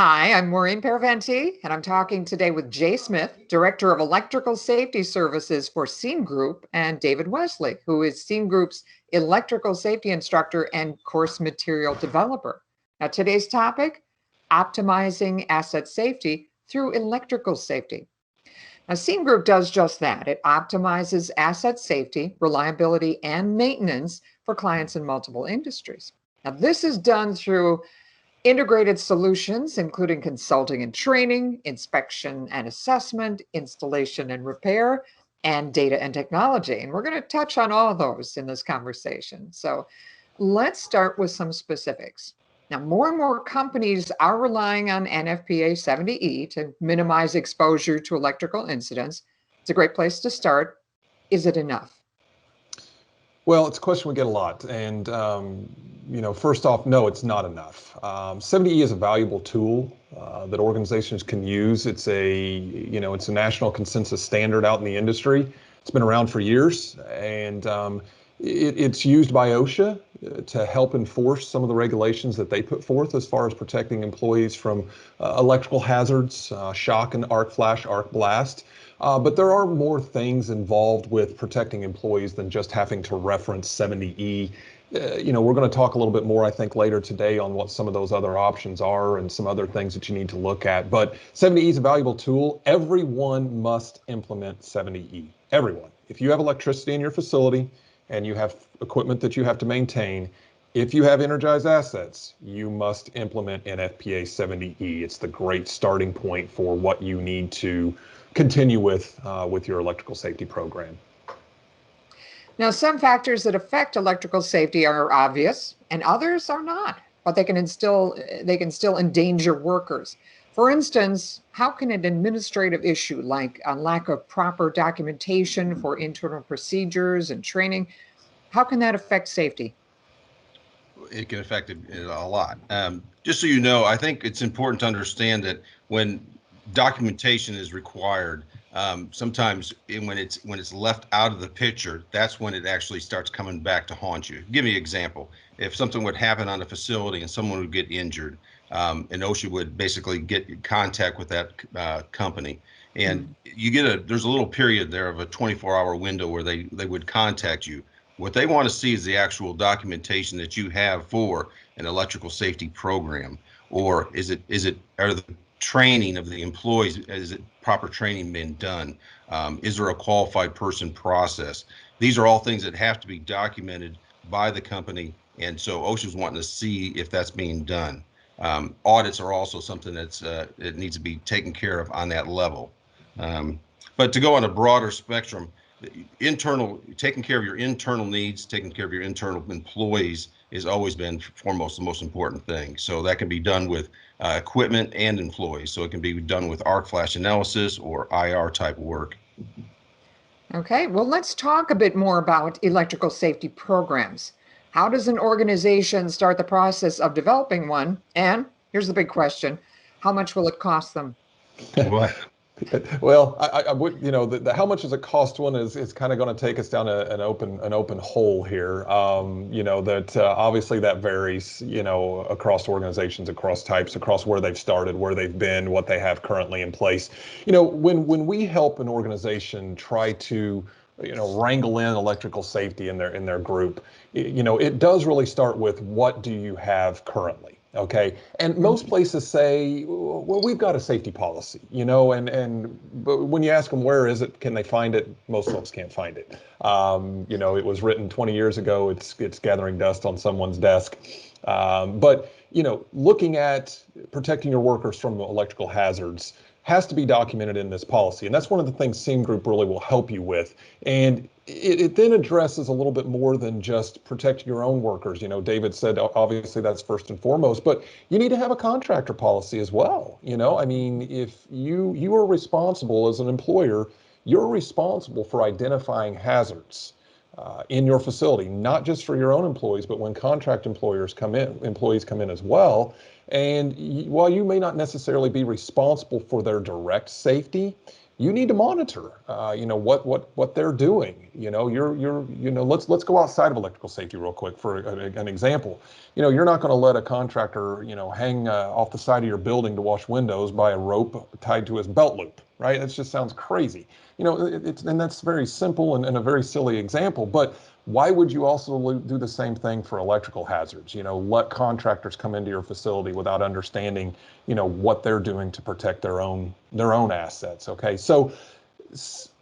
Hi, I'm Maureen Paraventi, and I'm talking today with Jay Smith, Director of Electrical Safety Services for Scene Group, and David Weszley, who is Scene Group's Electrical Safety Instructor and Course Material Developer. Now, today's topic, optimizing asset safety through electrical safety. Now, Scene Group does just that. It optimizes asset safety, reliability, and maintenance for clients in multiple industries. Now, this is done through integrated solutions, including consulting and training, inspection and assessment, installation and repair, and data and technology. And we're going to touch on all of those in this conversation. So let's start with some specifics. Now, more and more companies are relying on NFPA 70E to minimize exposure to electrical incidents. It's a great place to start. Is it enough? Well, it's a question we get a lot. And, first off, no, it's not enough. 70E is a valuable tool that organizations can use. It's a national consensus standard out in the industry. It's been around for years, and it's used by OSHA to help enforce some of the regulations that they put forth as far as protecting employees from electrical hazards, shock and arc flash, arc blast. But there are more things involved with protecting employees than just having to reference 70E. We're going to talk a little bit more, I think, later today on what some of those other options are and some other things that you need to look at. But 70E is a valuable tool. Everyone must implement 70E. Everyone. If you have electricity in your facility and you have equipment that you have to maintain, if you have energized assets, you must implement NFPA 70E. It's the great starting point for what you need to continue with your electrical safety program. Now, some factors that affect electrical safety are obvious and others are not, but they can still endanger workers. For instance, how can an administrative issue like a lack of proper documentation for internal procedures and training, how can that affect safety? It can affect it a lot. Just so you know, I think it's important to understand that when documentation is required, sometimes when it's left out of the picture, that's when it actually starts coming back to haunt you. Give me an example. If something would happen on a facility and someone would get injured, and OSHA would basically get in contact with that company, and there's a little period there of a 24-hour window where they would contact you. What they want to see is the actual documentation that you have for an electrical safety program, or are the training of the employees, is it proper training been done? Is there a qualified person process? These are all things that have to be documented by the company, and so OSHA's wanting to see if that's being done. Audits are also something it needs to be taken care of on that level. But to go on a broader spectrum, taking care of your internal needs, taking care of your internal employees has always been foremost the most important thing. So that can be done with equipment and employees. So it can be done with arc flash analysis or IR type work. Okay, well, let's talk a bit more about electrical safety programs. How does an organization start the process of developing one? And here's the big question, how much will it cost them? Well, I would, how much does it cost one is kind of going to take us down an open hole here. Obviously that varies, across organizations, across types, across where they've started, where they've been, what they have currently in place. When we help an organization try to wrangle in electrical safety in their group, it does really start with what do you have currently. Okay. And most places say, well, we've got a safety policy, but when you ask them, where is it? Can they find it? Most folks can't find it. It was written 20 years ago. It's gathering dust on someone's desk. But looking at protecting your workers from electrical hazards has to be documented in this policy. And that's one of the things Scene Group really will help you with. And it then addresses a little bit more than just protecting your own workers. David said, obviously that's first and foremost, but you need to have a contractor policy as well. If you are responsible as an employer, you're responsible for identifying hazards in your facility, not just for your own employees, but when contract employees come in as well. And while you may not necessarily be responsible for their direct safety, you need to monitor, what they're doing. Let's go outside of electrical safety real quick for an example. You're not going to let a contractor, hang off the side of your building to wash windows by a rope tied to his belt loop, right? That just sounds crazy. And that's very simple and a very silly example, but why would you also do the same thing for electrical hazards? Let contractors come into your facility without understanding, what they're doing to protect their own assets. Okay, so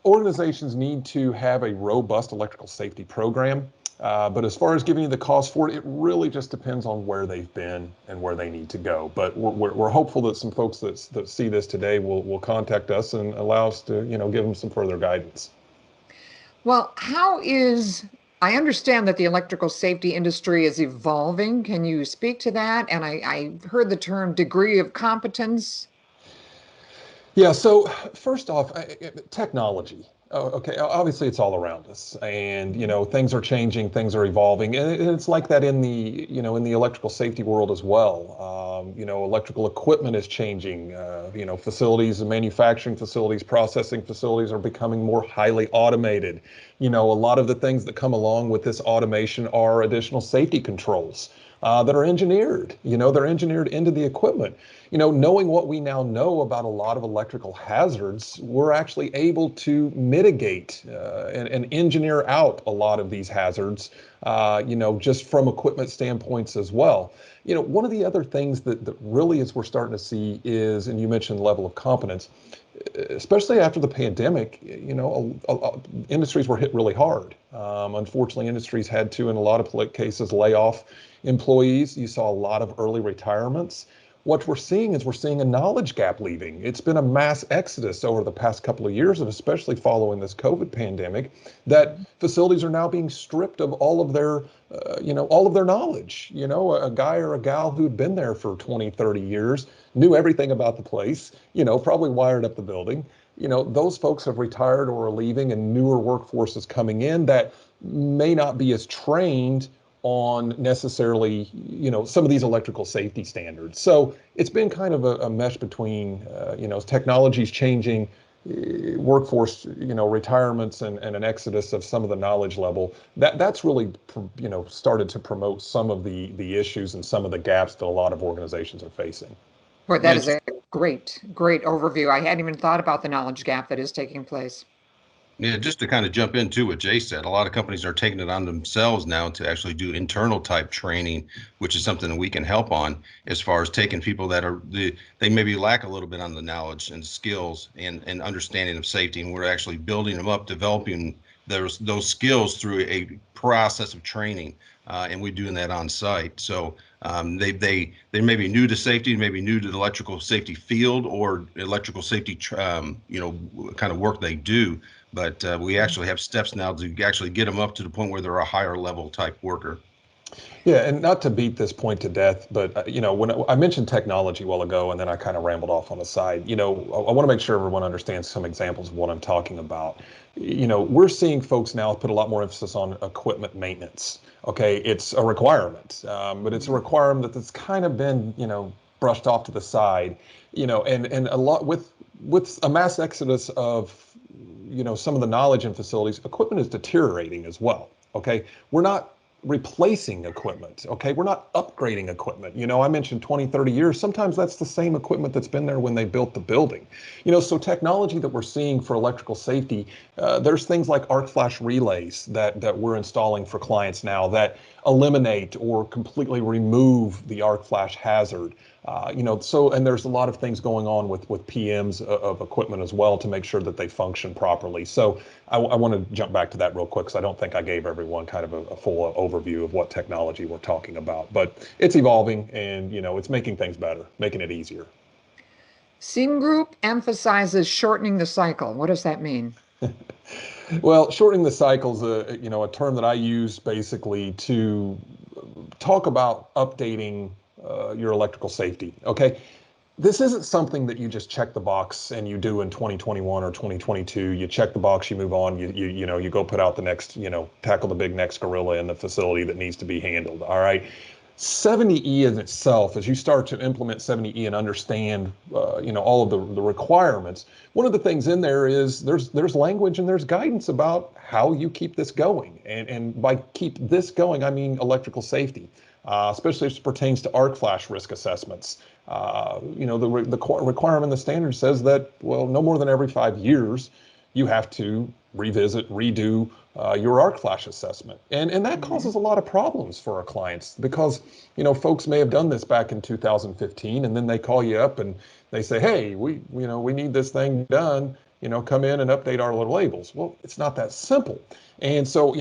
organizations need to have a robust electrical safety program. But as far as giving you the cost for it, it really just depends on where they've been and where they need to go. But we're hopeful that some folks that see this today will contact us and allow us to, give them some further guidance. Well, I understand that the electrical safety industry is evolving. Can you speak to that? And I heard the term degree of competence. Yeah, so first off, technology. Okay, obviously it's all around us, and things are changing, things are evolving, and it's like that in the in the electrical safety world as well. Electrical equipment is changing. Facilities and manufacturing facilities, processing facilities are becoming more highly automated. A lot of the things that come along with this automation are additional safety controls that are engineered. They're engineered into the equipment. Knowing what we now know about a lot of electrical hazards, we're actually able to mitigate and engineer out a lot of these hazards, just from equipment standpoints as well. One of the other things that really is we're starting to see is, and you mentioned level of competence, especially after the pandemic, industries were hit really hard. Unfortunately, industries had to, in a lot of cases, lay off employees. You saw a lot of early retirements. What we're seeing is a knowledge gap leaving. It's been a mass exodus over the past couple of years, and especially following this COVID pandemic, that facilities are now being stripped of all of their, all of their knowledge. A guy or a gal who'd been there for 20, 30 years, knew everything about the place, probably wired up the building. Those folks have retired or are leaving, and newer workforce is coming in that may not be as trained on necessarily, some of these electrical safety standards. So it's been kind of a mesh between, technology's changing, workforce, retirements and an exodus of some of the knowledge level. That's really, started to promote some of the issues and some of the gaps that a lot of organizations are facing. Boy, that is a great overview. I hadn't even thought about the knowledge gap that is taking place. Yeah, just to kind of jump into what Jay said, a lot of companies are taking it on themselves now to actually do internal type training, which is something that we can help on as far as taking people that they maybe lack a little bit on the knowledge and skills and understanding of safety, and we're actually building them up, developing those skills through a process of training, and we're doing that on site. So they may be new to safety, maybe new to the electrical safety field or electrical safety, kind of work they do. But we actually have steps now to actually get them up to the point where they're a higher level type worker. Yeah, and not to beat this point to death, but when I mentioned technology a while ago, and then I kind of rambled off on the side. I want to make sure everyone understands some examples of what I'm talking about. We're seeing folks now put a lot more emphasis on equipment maintenance. Okay, it's a requirement, but it's a requirement that's kind of been brushed off to the side. And a lot with a mass exodus of some of the knowledge in facilities, equipment is deteriorating as well. Okay, we're not replacing equipment. Okay, we're not upgrading equipment. I mentioned 20, 30 years. Sometimes that's the same equipment that's been there when they built the building. So technology that we're seeing for electrical safety, there's things like arc flash relays that we're installing for clients now that eliminate or completely remove the arc flash hazard. And there's a lot of things going on with PMs of equipment as well to make sure that they function properly. So I want to jump back to that real quick, because I don't think I gave everyone kind of a full overview of what technology we're talking about. But it's evolving, and it's making things better, making it easier. Scene Group emphasizes shortening the cycle. What does that mean? Well, shortening the cycle is a term that I use basically to talk about updating your electrical safety. Okay, this isn't something that you just check the box and you do in 2021 or 2022. You check the box, you move on, you go put out the next, tackle the big next gorilla in the facility that needs to be handled. All right. 70E in itself, as you start to implement 70E and understand, all of the requirements, one of the things in there is there's language and there's guidance about how you keep this going. And by keep this going, I mean electrical safety, especially as it pertains to arc flash risk assessments. The requirement in the standard says that, well, no more than every 5 years, you have to revisit, redo your arc flash assessment. And that causes a lot of problems for our clients because, folks may have done this back in 2015 and then they call you up and they say, hey, we need this thing done, come in and update our little labels. Well, it's not that simple. And so,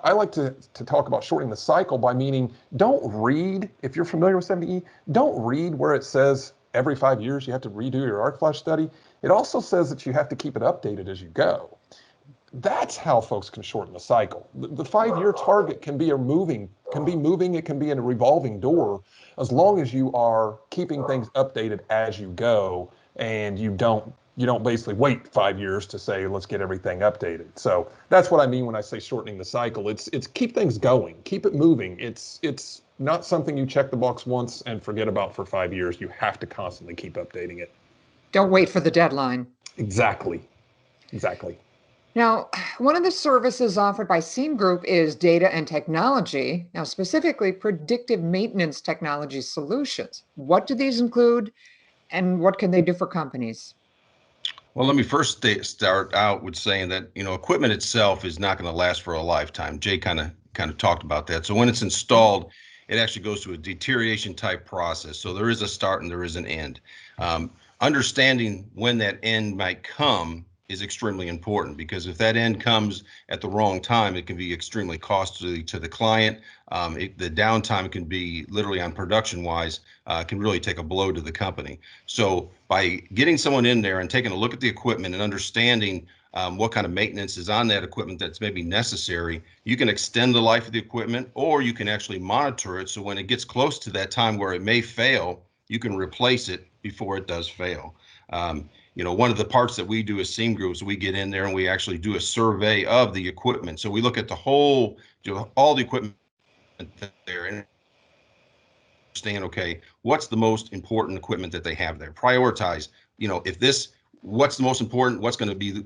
I like to talk about shortening the cycle by meaning don't read, if you're familiar with 70E, don't read where it says every 5 years you have to redo your arc flash study. It also says that you have to keep it updated as you go. That's how folks can shorten the cycle. The 5-year target can be moving, it can be in a revolving door as long as you are keeping things updated as you go and you don't basically wait 5 years to say, let's get everything updated. So that's what I mean when I say shortening the cycle. It's keep things going, keep it moving. It's not something you check the box once and forget about for 5 years. You have to constantly keep updating it. Don't wait for the deadline. Exactly. Now, one of the services offered by Scene Group is data and technology. Now, specifically predictive maintenance technology solutions. What do these include and what can they do for companies? Well, let me first start out with saying that, equipment itself is not going to last for a lifetime. Jay kind of talked about that. So when it's installed, it actually goes through a deterioration type process. So there is a start and there is an end. Understanding when that end might come is extremely important because if that end comes at the wrong time, it can be extremely costly to the client. The downtime can be literally on production wise, can really take a blow to the company. So by getting someone in there and taking a look at the equipment and understanding what kind of maintenance is on that equipment that's maybe necessary, you can extend the life of the equipment or you can actually monitor it. So when it gets close to that time where it may fail, you can replace it before it does fail. One of the parts that we do as Scene Groups, we get in there and we actually do a survey of the equipment. So we look at the whole, all the equipment there and understand, okay, what's the most important equipment that they have there? Prioritize, what's the most important, what's going to be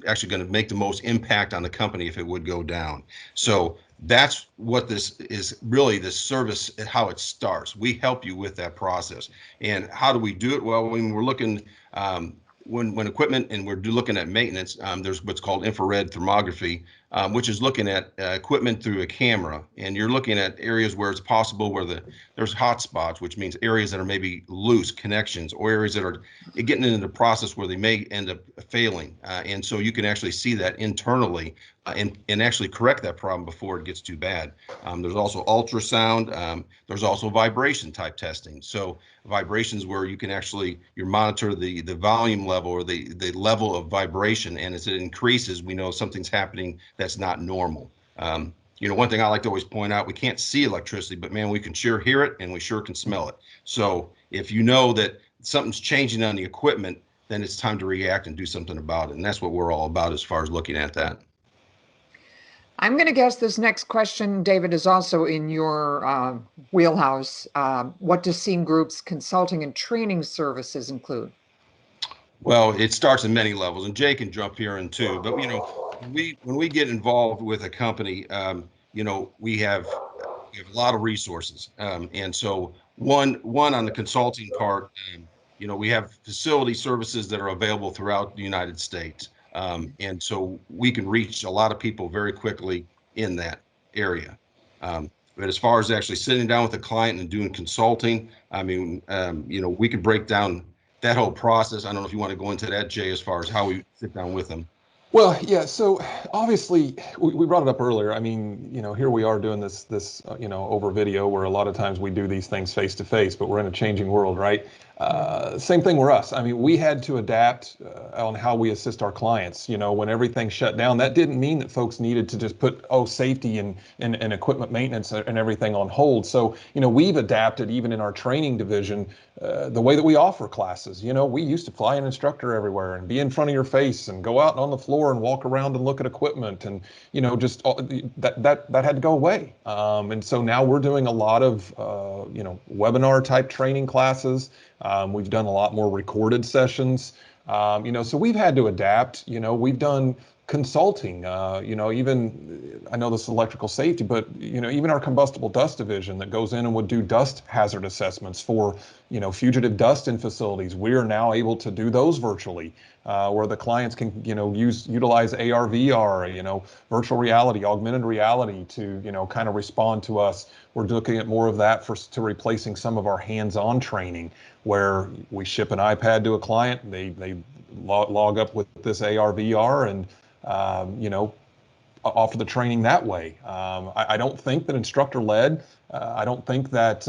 actually going to make the most impact on the company if it would go down. So that's what this is really, this service, how it starts. We help you with that process. And how do we do it? Well, when we're looking, when equipment and we're looking at maintenance, there's what's called infrared thermography, which is looking at equipment through a camera. And you're looking at areas where it's possible where there's hot spots, which means areas that are maybe loose connections or areas that are getting into the process where they may end up failing. And so you can actually see that internally and actually correct that problem before it gets too bad. There's also ultrasound. There's also vibration type testing. So vibrations where you can actually monitor the volume level or the level of vibration, and as it increases, we know something's happening that's not normal. One thing I like to always point out, we can't see electricity, but man, we can sure hear it and we sure can smell it. So if you know that something's changing on the equipment, then it's time to react and do something about it. And that's what we're all about as far as looking at that. I'm going to guess this next question, David, is also in your wheelhouse. What does Scene Group's consulting and training services include? Well, it starts at many levels, and Jay can jump here in too. But when we get involved with a company, we have a lot of resources, and so one on the consulting part, we have facility services that are available throughout the United States. And so we can reach a lot of people very quickly in that area. But as far as actually sitting down with a client and doing consulting, I mean, we could break down that whole process. I don't know if you want to go into that, Jay, as far as how we sit down with them. Well, yeah. So obviously, we brought it up earlier. I mean, here we are doing this over video, where a lot of times we do these things face to face, but we're in a changing world, right? Same thing with us. I mean, we had to adapt on how we assist our clients. When everything shut down, that didn't mean that folks needed to just put, safety and equipment maintenance and everything on hold. So, we've adapted even in our training division, the way that we offer classes. We used to fly an instructor everywhere and be in front of your face and go out on the floor and walk around and look at equipment, and just that had to go away. And so now we're doing a lot of webinar type training classes. We've done a lot more recorded sessions. So we've had to adapt. We've done consulting. Even I know this is electrical safety, but even our combustible dust division that goes in and would do dust hazard assessments for fugitive dust in facilities. We are now able to do those virtually, where the clients can utilize AR, VR, virtual reality, augmented reality to kind of respond to us. We're looking at more of that to replacing some of our hands-on training, where we ship an iPad to a client, they log up with this AR, VR, and offer the training that way. I don't think that instructor-led. I don't think that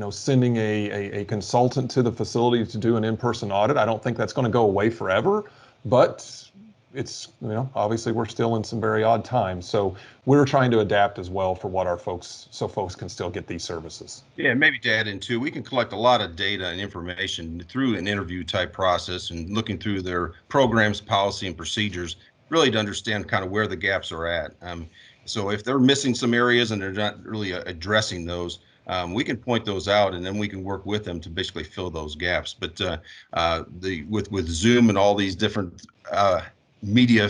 sending a consultant to the facility to do an in-person audit, I don't think that's going to go away forever. But it's obviously we're still in some very odd times, so we're trying to adapt as well for what our folks, so folks can still get these services. Yeah, maybe to add in too, we can collect a lot of data and information through an interview type process and looking through their programs, policy, and procedures, really to understand kind of where the gaps are at. So if they're missing some areas and they're not really addressing those, we can point those out, and then we can work with them to basically fill those gaps. But with Zoom and all these different media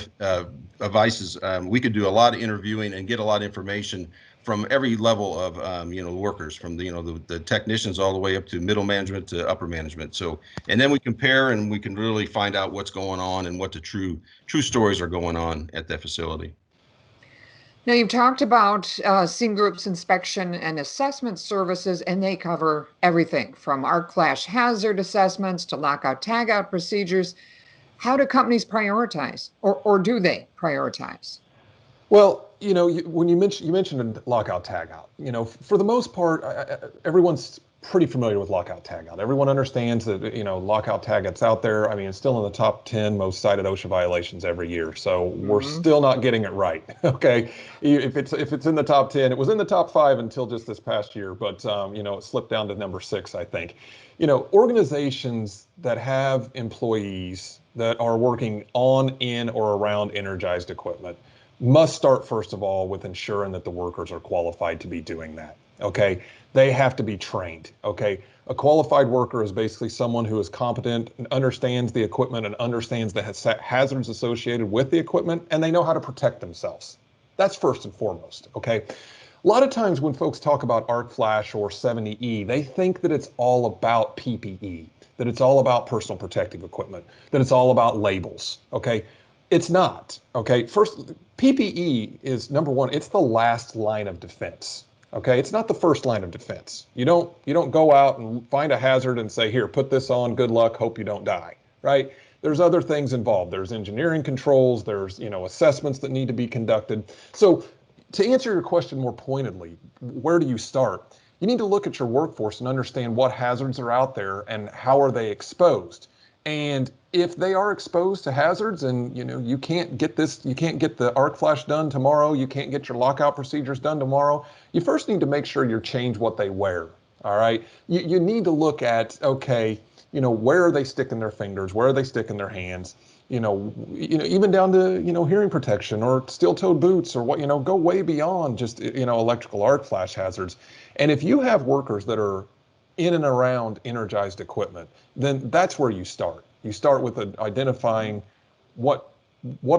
devices, we could do a lot of interviewing and get a lot of information from every level of workers, from the technicians all the way up to middle management to upper management. So, and then we compare and we can really find out what's going on and what the true stories are going on at that facility. Now, you've talked about Scene Group's inspection and assessment services, and they cover everything from arc flash hazard assessments to lockout tagout procedures. How do companies prioritize, or do they prioritize? Well, when you mentioned lockout tagout, for the most part, everyone's pretty familiar with lockout tagout. Everyone understands that, lockout tagout's out there. I mean, it's still in the top 10 most cited OSHA violations every year. So we're still not getting it right. Okay. If it's in the top 10, it was in the top 5 until just this past year, but, it slipped down to number 6, I think. Organizations that have employees that are working on, in, or around energized equipment must start, first of all, with ensuring that the workers are qualified to be doing that. Okay. They have to be trained. Okay. A qualified worker is basically someone who is competent and understands the equipment and understands the hazards associated with the equipment, and they know how to protect themselves. That's first and foremost. Okay. A lot of times when folks talk about arc flash or 70E, they think that it's all about PPE, that it's all about personal protective equipment, that it's all about labels. Okay. It's not. Okay. First, PPE is number one, it's the last line of defense. Okay. It's not the first line of defense. You don't go out and find a hazard and say, here, put this on, good luck, hope you don't die. Right. There's other things involved. There's engineering controls, there's, assessments that need to be conducted. So to answer your question more pointedly, where do you start? You need to look at your workforce and understand what hazards are out there and how are they exposed. And if they are exposed to hazards and you can't get the arc flash done tomorrow, you can't get your lockout procedures done tomorrow, you first need to make sure you change what they wear. All right. You need to look at, okay, where are they sticking their fingers? Where are they sticking their hands? Even down to, hearing protection or steel-toed boots or what, go way beyond just, electrical arc flash hazards. And if you have workers that are in and around energized equipment, then that's where you start. You start with identifying what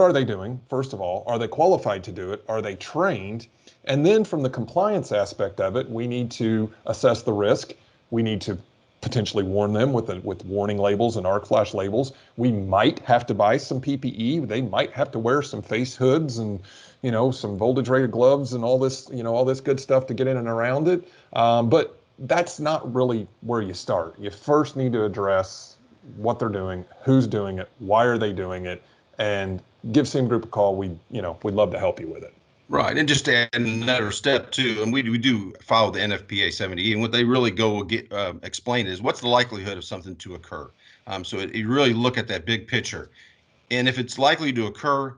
are they doing, first of all? Are they qualified to do it? Are they trained? And then from the compliance aspect of it, we need to assess the risk. We need to potentially warn them with warning labels and arc flash labels. We might have to buy some PPE. They might have to wear some face hoods and, some voltage rated gloves and all this good stuff to get in and around it. But that's not really where you start. You first need to address what they're doing, who's doing it, why are they doing it, and give Scene Group a call. We'd love to help you with it. Right, and just to add another step too, and we do follow the NFPA 70E, and what they really explain is what's the likelihood of something to occur. So you really look at that big picture, and if it's likely to occur,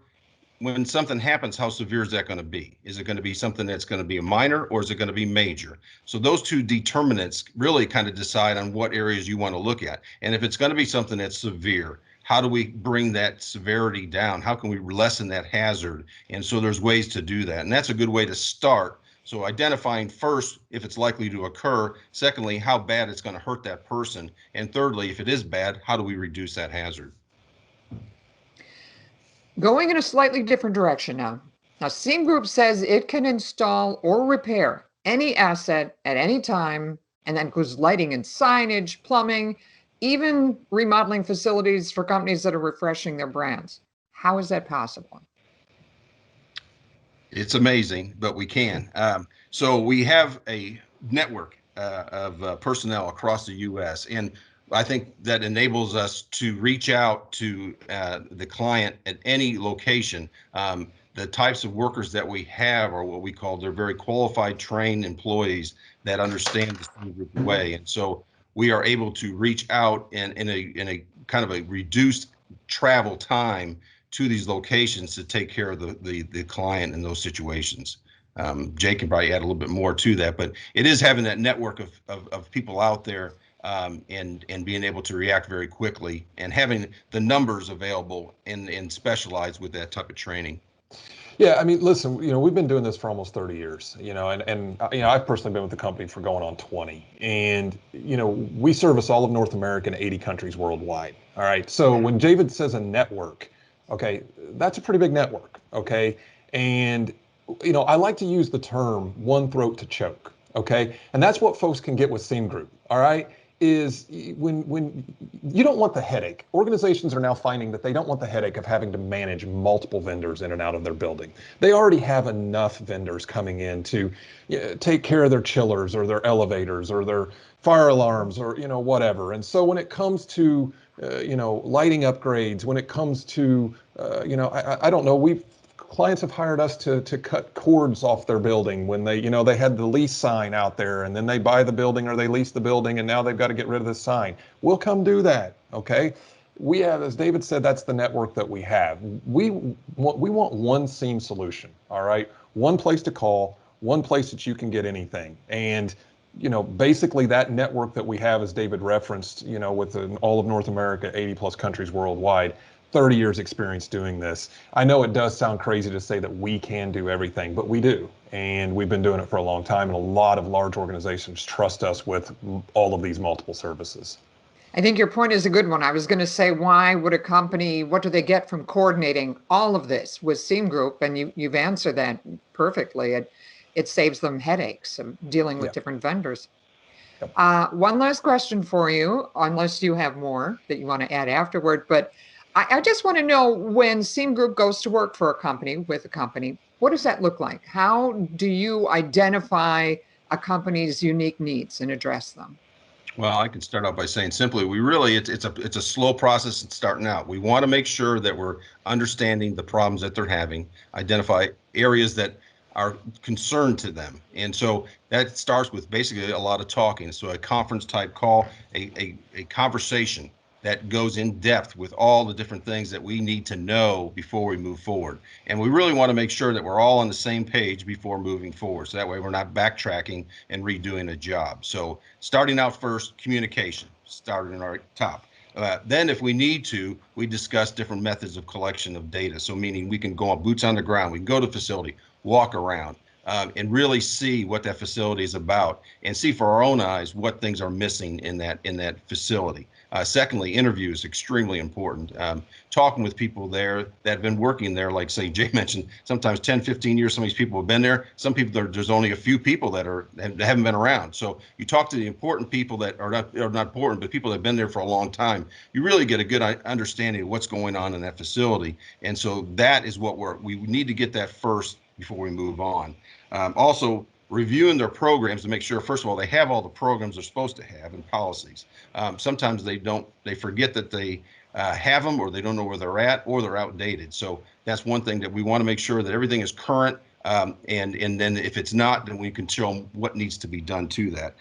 when something happens, how severe is that going to be? Is it going to be something that's going to be a minor, or is it going to be major? So those two determinants really kind of decide on what areas you want to look at. And if it's going to be something that's severe, how do we bring that severity down? How can we lessen that hazard? And so there's ways to do that. And that's a good way to start. So identifying first if it's likely to occur, secondly, how bad it's going to hurt that person, and thirdly, if it is bad, how do we reduce that hazard? Going in a slightly different direction now. Now, Scene Group says it can install or repair any asset at any time, and that includes lighting and signage, plumbing, even remodeling facilities for companies that are refreshing their brands. How is that possible? It's amazing, but we can. So we have a network of personnel across the U.S., and I think that enables us to reach out to the client at any location. The types of workers that we have are what we call, they're very qualified, trained employees that understand the Scene Group way. And so we are able to reach out in a kind of a reduced travel time to these locations to take care of the client in those situations. Jay can probably add a little bit more to that, but it is having that network of people out there, and being able to react very quickly, and having the numbers available and specialized with that type of training. Yeah, I mean, listen, we've been doing this for almost 30 years, and I've personally been with the company for going on 20. And, we service all of North America and 80 countries worldwide. All right. So when David says a network, okay, that's a pretty big network. Okay. And, I like to use the term one throat to choke. Okay. And that's what folks can get with Scene Group. All right. Is when you don't want the headache. Organizations are now finding that they don't want the headache of having to manage multiple vendors in and out of their building. They already have enough vendors coming in to take care of their chillers or their elevators or their fire alarms or whatever. And so when it comes to lighting upgrades, when it comes to I don't know, clients have hired us to cut cords off their building when they had the lease sign out there, and then they buy the building or they lease the building, and now they've got to get rid of the sign. We'll come do that. Okay. We have, as David said, that's the network that we have. We want one seam solution. All right. One place to call, one place that you can get anything. And, basically that network that we have, as David referenced, with all of North America, 80 plus countries worldwide, 30 years experience doing this. I know it does sound crazy to say that we can do everything, but we do. And we've been doing it for a long time. And a lot of large organizations trust us with all of these multiple services. I think your point is a good one. I was going to say, why would a company, what do they get from coordinating all of this with Scene Group? And you've answered that perfectly. It saves them headaches of dealing with different vendors. Yep. One last question for you, unless you have more that you want to add afterward. But I just want to know, when Scene Group goes to work for a company, with a company, what does that look like? How do you identify a company's unique needs and address them? Well, I can start out by saying simply, it's a slow process in starting out. We want to make sure that we're understanding the problems that they're having, identify areas that are concerned to them. And so that starts with basically a lot of talking. So a conference type call, a conversation that goes in depth with all the different things that we need to know before we move forward. And we really want to make sure that we're all on the same page before moving forward. So that way we're not backtracking and redoing a job. So starting out first, communication, starting right top. Then if we need to, we discuss different methods of collection of data. So meaning we can go on boots on the ground, we can go to the facility, walk around, and really see what that facility is about, and see for our own eyes what things are missing in that facility. Secondly, interview is extremely important. Talking with people there that have been working there, like say Jay mentioned, sometimes 10, 15 years, some of these people have been there. Some people, there's only a few people that haven't been around. So you talk to the important people that are not important, but people that have been there for a long time, you really get a good understanding of what's going on in that facility. And so that is what we need to get that first before we move on. Also, reviewing their programs to make sure, first of all, they have all the programs they're supposed to have and policies. Sometimes they forget that they have them, or they don't know where they're at, or they're outdated. So that's one thing that we want to make sure that everything is current, And then if it's not, then we can show them what needs to be done to that.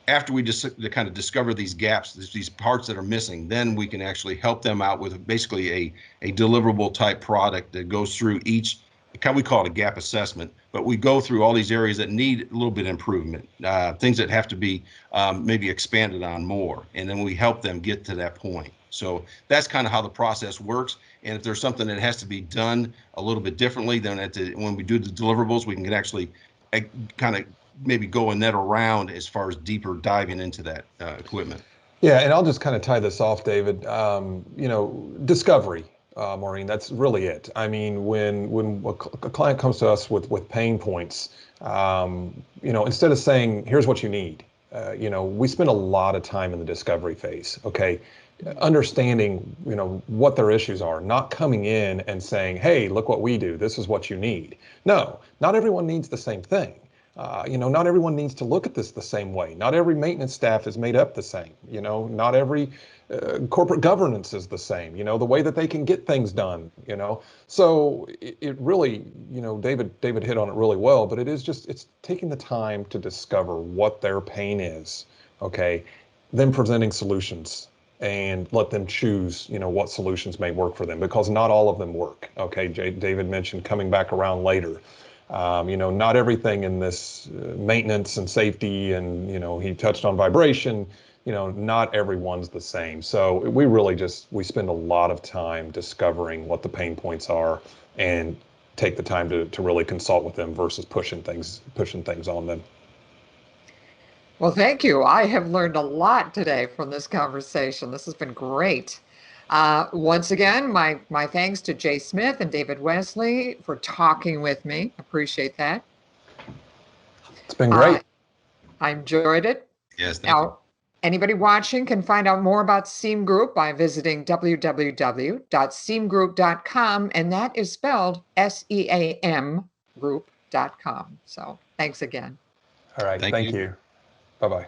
After we just kind of discover these gaps, these parts that are missing, then we can actually help them out with basically a deliverable type product that goes through each, we call it a gap assessment, but we go through all these areas that need a little bit of improvement, things that have to be maybe expanded on more, and then we help them get to that point. So that's kind of how the process works. And if there's something that has to be done a little bit differently, then when we do the deliverables, we can kind of maybe go a net around as far as deeper diving into that equipment. Yeah, and I'll just kind of tie this off, David. Discovery, Maureen, that's really it. I mean, when a client comes to us with pain points, instead of saying, here's what you need, we spend a lot of time in the discovery phase, okay? Understanding, what their issues are, not coming in and saying, hey, look what we do, this is what you need. No, not everyone needs the same thing. Not everyone needs to look at this the same way. Not every maintenance staff is made up the same. Not every corporate governance is the same. The way that they can get things done. So it really, David hit on it really well. But it's taking the time to discover what their pain is. Okay, then presenting solutions and let them choose, what solutions may work for them, because not all of them work. Okay, David mentioned coming back around later. Not everything in this maintenance and safety, and, he touched on vibration, not everyone's the same. So we spend a lot of time discovering what the pain points are and take the time to really consult with them versus pushing things on them. Well, thank you. I have learned a lot today from this conversation. This has been great. Once again, my thanks to Jay Smith and David Weszley for talking with me. Appreciate that. It's been great. I enjoyed it. Yes, thank you. Anybody watching can find out more about Seam Group by visiting www.seamgroup.com, and that is spelled SEAM group.com. So thanks again. All right. Thank you. Bye-bye.